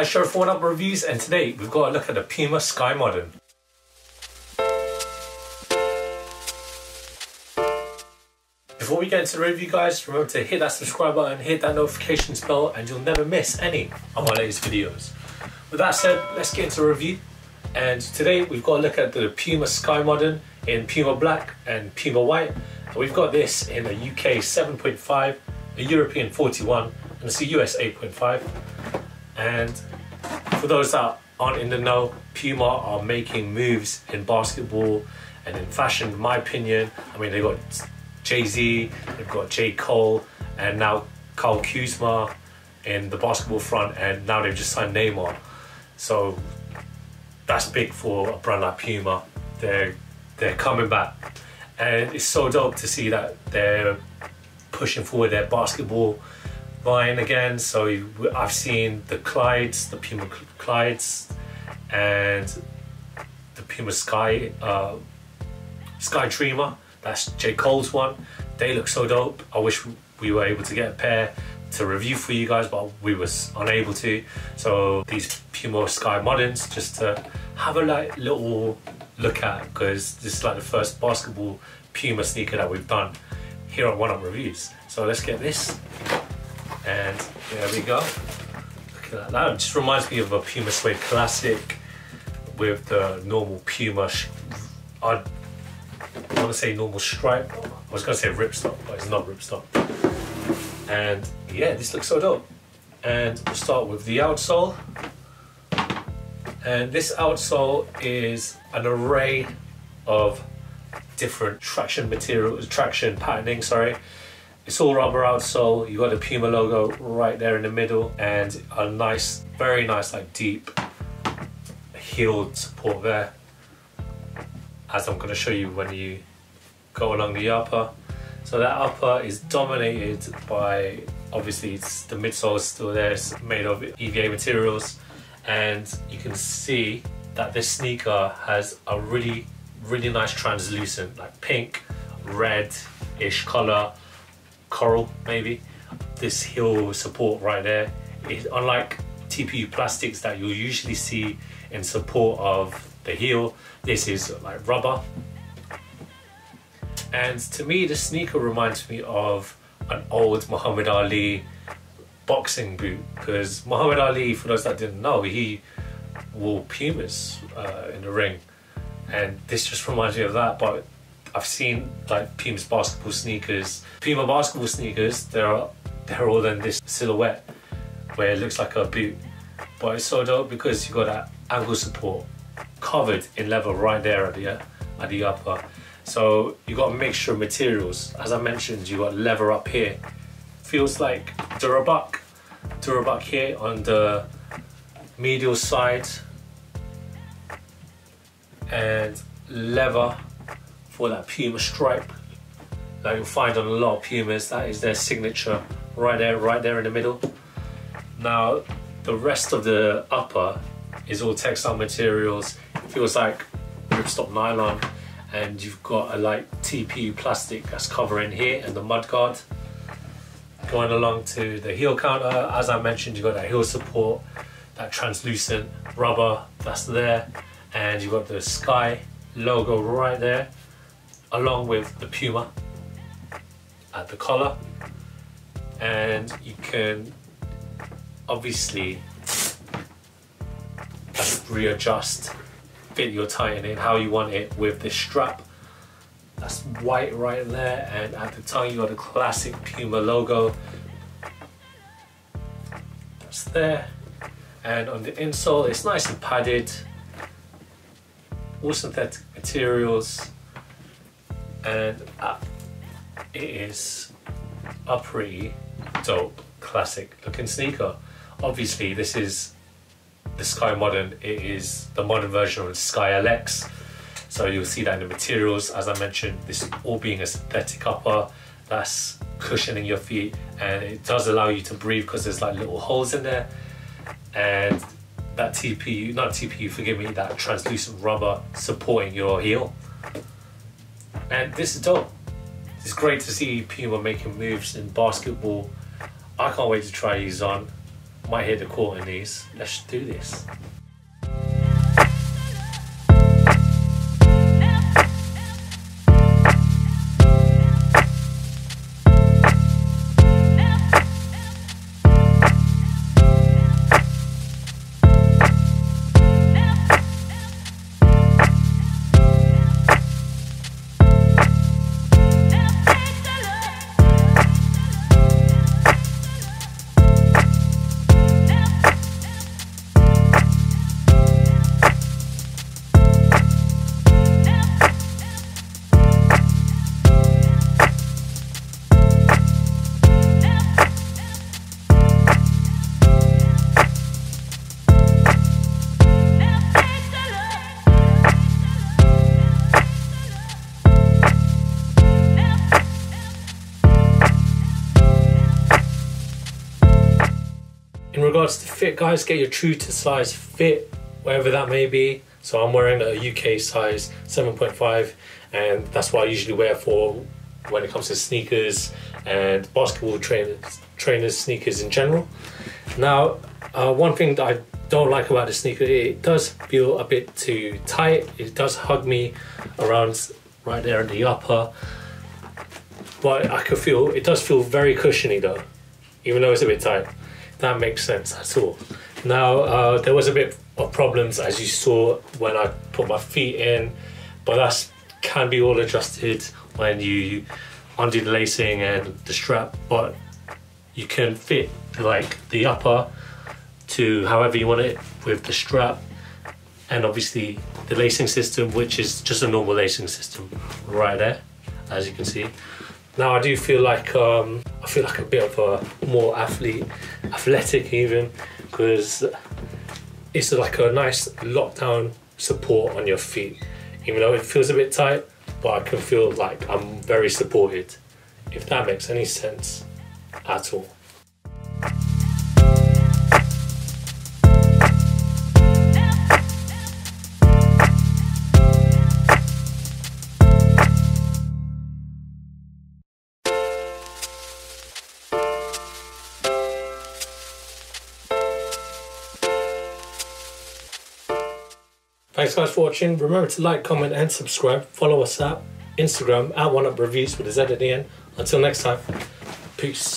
Hi, Gerald for Oneupreviewz, and today we've got a look at the PUMA SKY MODERN. Before we get into the review, guys, remember to hit that subscribe button, hit that notifications bell, and you'll never miss any of my latest videos. With that said, let's get into the review. And today we've got a look at the PUMA SKY MODERN in Puma Black and Puma White. And we've got this in a UK 7.5, a European 41, and it's a US 8.5. And for those that aren't in the know, Puma are making moves in basketball and in fashion, in my opinion. I mean, they've got Jay-Z, they've got J. Cole, and now Kyle Kuzma in the basketball front, and now they've just signed Neymar. So that's big for a brand like Puma. They're coming back, and it's so dope to see that they're pushing forward their basketball line again. So I've seen the Clydes, the Puma Clydes, and the Puma Sky Dreamer. That's J. Cole's one. They look so dope. I wish we were able to get a pair to review for you guys, but we was unable to. So these Puma Sky Moderns, just to have a little look at, because this is like the first basketball Puma sneaker that we've done here on Oneupreviewz. So let's get this, and there we go. Look at that. That just reminds me of a Puma Suede Classic with the normal Puma. I want to say normal stripe. I was going to say ripstop, but it's not ripstop. And yeah, this looks so dope. And we'll start with the outsole. And this outsole is an array of different traction patterning, sorry. It's all rubber outsole. You got the Puma logo right there in the middle, and a nice, very nice, like deep heeled support there, as I'm going to show you when you go along the upper. So that upper is dominated by, obviously it's the midsole is still there, it's made of EVA materials, and you can see that this sneaker has a really nice translucent, like pink, red-ish color, coral maybe. This heel support right there is unlike TPU plastics that you'll usually see in support of the heel. This is like rubber. And to me, the sneaker reminds me of an old Muhammad Ali boxing boot, because Muhammad Ali, for those that didn't know, he wore Pumas in the ring, and this just reminds me of that. But I've seen like Puma's basketball sneakers. Puma basketball sneakers, they're all in this silhouette where it looks like a boot, but it's so dope because you got that angle support covered in leather right there at the upper. So you got a mixture of materials. As I mentioned, you got leather up here. Feels like Durabuck here on the medial side, and leather for that Puma stripe that you'll find on a lot of Pumas. That is their signature right there in the middle. Now the rest of the upper is all textile materials. It feels like ripstop nylon, and you've got a like TPU plastic that's covering here, and the mudguard going along to the heel counter. As I mentioned, you've got that heel support, that translucent rubber that's there, and you've got the Sky logo right there, along with the Puma at the collar. And you can obviously readjust, fit your tightening how you want it with this strap. That's white right there, and at the tongue you got the classic Puma logo. That's there. And on the insole, it's nice and padded, all synthetic materials, and it is a pretty dope, classic looking sneaker. Obviously, this is the Sky Modern. It is the modern version of the Sky LX. So you'll see that in the materials, as I mentioned, this all being a synthetic upper that's cushioning your feet, and it does allow you to breathe because there's like little holes in there. And that forgive me, that translucent rubber supporting your heel. And this is dope. It's great to see Puma making moves in basketball. I can't wait to try these on. Might hear the core in these. Let's do this. In regards to fit, guys, get your true to size fit, wherever that may be. So I'm wearing a UK size 7.5, and that's what I usually wear for when it comes to sneakers and basketball trainers sneakers in general. Now, one thing that I don't like about the sneaker, it does feel a bit too tight. It does hug me around right there in the upper, but I could feel, it does feel very cushiony though, even though it's a bit tight. That makes sense at all. Now, there was a bit of problems as you saw when I put my feet in, but that can be all adjusted when you undo the lacing and the strap, but you can fit like the upper to however you want it with the strap, and obviously the lacing system, which is just a normal lacing system right there, as you can see. Now I do feel like a bit of a more athletic even, because it's like a nice lockdown support on your feet. Even though it feels a bit tight, but I can feel like I'm very supported, if that makes any sense at all. Thanks guys for watching. Remember to like, comment and subscribe. Follow us at Instagram at Oneupreviewz with a Z at the end. Until next time, peace.